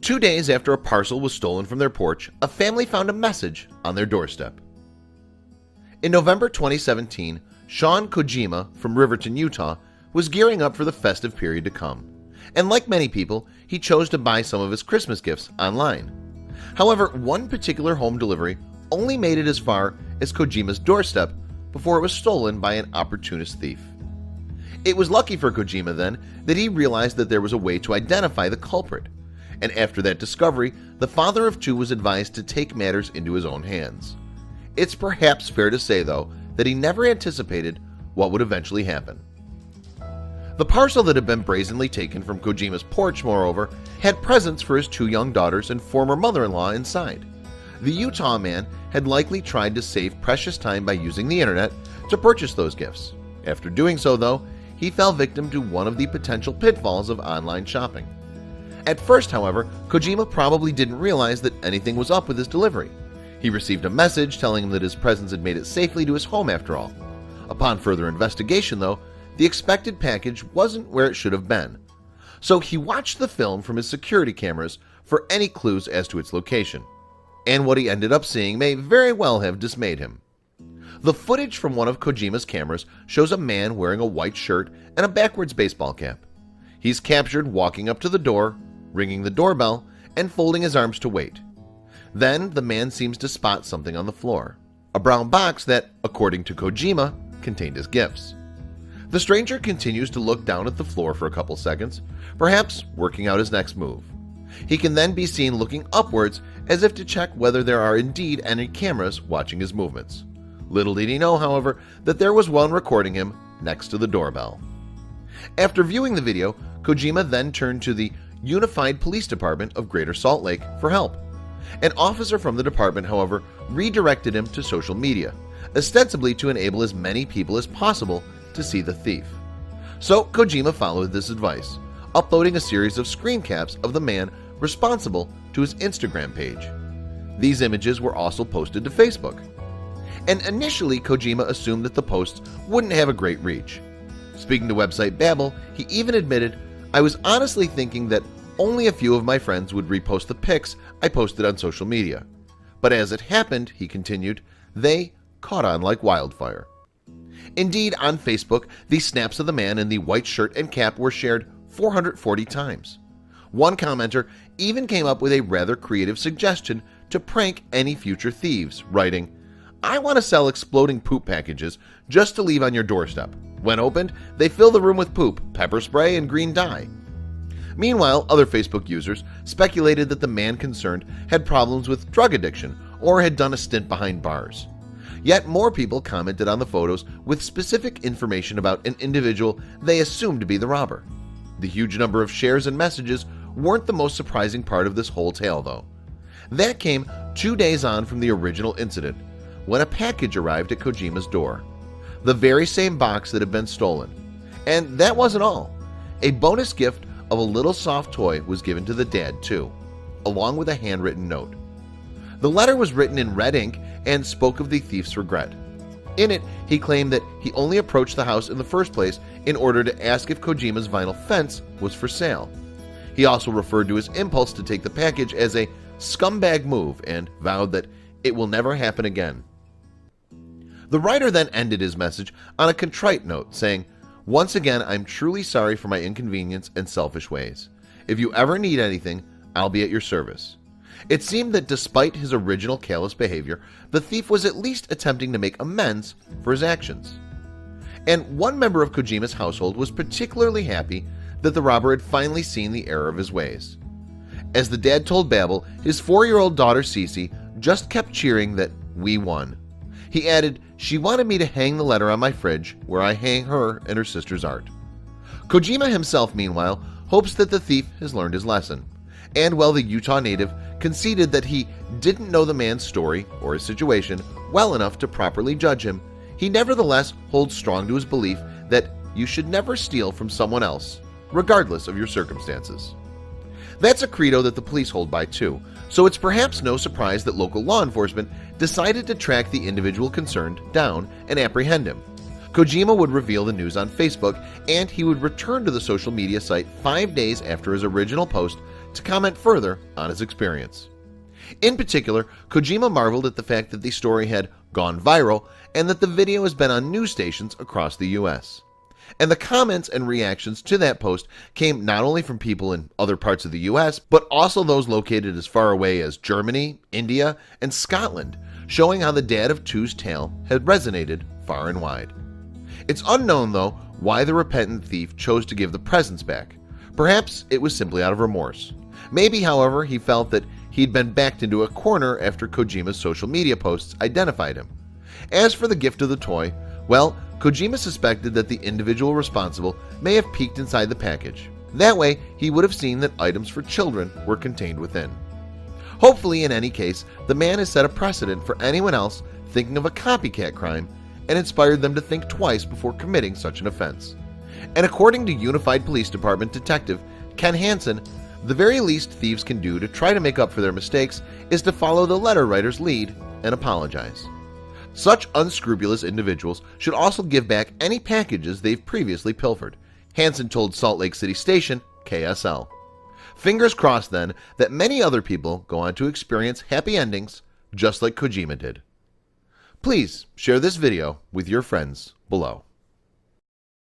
2 days after a parcel was stolen from their porch, a family found a message on their doorstep. In November 2017, Sean Kojima from Riverton, Utah, was gearing up for the festive period to come. And like many people, he chose to buy some of his Christmas gifts online. However, one particular home delivery only made it as far as Kojima's doorstep before it was stolen by an opportunist thief. It was lucky for Kojima then that he realized that there was a way to identify the culprit. And after that discovery, the father of two was advised to take matters into his own hands. It's perhaps fair to say, though, that he never anticipated what would eventually happen. The parcel that had been brazenly taken from Kojima's porch, moreover, had presents for his 2 young daughters and former mother-in-law inside. The Utah man had likely tried to save precious time by using the internet to purchase those gifts. After doing so, though, he fell victim to one of the potential pitfalls of online shopping. At first, however, Kojima probably didn't realize that anything was up with his delivery. He received a message telling him that his presents had made it safely to his home after all. Upon further investigation, though, the expected package wasn't where it should have been. So he watched the film from his security cameras for any clues as to its location. And what he ended up seeing may very well have dismayed him. The footage from one of Kojima's cameras shows a man wearing a white shirt and a backwards baseball cap. He's captured walking up to the door, ringing the doorbell, and folding his arms to wait. Then the man seems to spot something on the floor, a brown box that, according to Kojima, contained his gifts. The stranger continues to look down at the floor for a couple seconds, perhaps working out his next move. He can then be seen looking upwards as if to check whether there are indeed any cameras watching his movements. Little did he know, however, that there was one recording him next to the doorbell. After viewing the video, Kojima then turned to the Unified Police Department of Greater Salt Lake for help. An officer from the department, however, redirected him to social media, ostensibly to enable as many people as possible to see the thief. So Kojima followed this advice, uploading a series of screen caps of the man responsible to his Instagram page. These images were also posted to Facebook. And initially, Kojima assumed that the posts wouldn't have a great reach. Speaking to website Babel, he even admitted, "I was honestly thinking that only a few of my friends would repost the pics I posted on social media. But as it happened," he continued, "they caught on like wildfire." Indeed, on Facebook, the snaps of the man in the white shirt and cap were shared 440 times. One commenter even came up with a rather creative suggestion to prank any future thieves, writing, "I want to sell exploding poop packages just to leave on your doorstep. When opened, they fill the room with poop, pepper spray, and green dye." Meanwhile, other Facebook users speculated that the man concerned had problems with drug addiction or had done a stint behind bars. Yet more people commented on the photos with specific information about an individual they assumed to be the robber. The huge number of shares and messages weren't the most surprising part of this whole tale, though. That came 2 days on from the original incident, when a package arrived at Kojima's door. The very same box that had been stolen. And that wasn't all. A bonus gift of a little soft toy was given to the dad, too, along with a handwritten note. The letter was written in red ink and spoke of the thief's regret. In it, he claimed that he only approached the house in the first place in order to ask if Kojima's vinyl fence was for sale. He also referred to his impulse to take the package as a scumbag move and vowed that it will never happen again. The writer then ended his message on a contrite note, saying, "Once again, I'm truly sorry for my inconvenience and selfish ways. If you ever need anything, I'll be at your service." It seemed that despite his original callous behavior, the thief was at least attempting to make amends for his actions. And one member of Kojima's household was particularly happy that the robber had finally seen the error of his ways. As the dad told Babel, his 4-year-old daughter Cece just kept cheering that we won. He added, "She wanted me to hang the letter on my fridge where I hang her and her sister's art." Kojima himself, meanwhile, hopes that the thief has learned his lesson. And while the Utah native conceded that he didn't know the man's story or his situation well enough to properly judge him, he nevertheless holds strong to his belief that you should never steal from someone else, regardless of your circumstances. That's a credo that the police hold by too, so it's perhaps no surprise that local law enforcement decided to track the individual concerned down and apprehend him. Kojima would reveal the news on Facebook, and he would return to the social media site 5 days after his original post, to comment further on his experience. In particular, Kojima marveled at the fact that the story had gone viral and that the video has been on news stations across the US. And the comments and reactions to that post came not only from people in other parts of the US, but also those located as far away as Germany, India, and Scotland, showing how the dad of two's tale had resonated far and wide. It's unknown, though, why the repentant thief chose to give the presents back. Perhaps it was simply out of remorse. Maybe, however, he felt that he'd been backed into a corner after Kojima's social media posts identified him. As for the gift of the toy, well, Kojima suspected that the individual responsible may have peeked inside the package. That way, he would have seen that items for children were contained within. Hopefully, in any case, the man has set a precedent for anyone else thinking of a copycat crime and inspired them to think twice before committing such an offense. And according to Unified Police Department Detective Ken Hansen, the very least thieves can do to try to make up for their mistakes is to follow the letter writer's lead and apologize. Such unscrupulous individuals should also give back any packages they've previously pilfered, Hansen told Salt Lake City station KSL. Fingers crossed then that many other people go on to experience happy endings just like Kojima did. Please share this video with your friends below.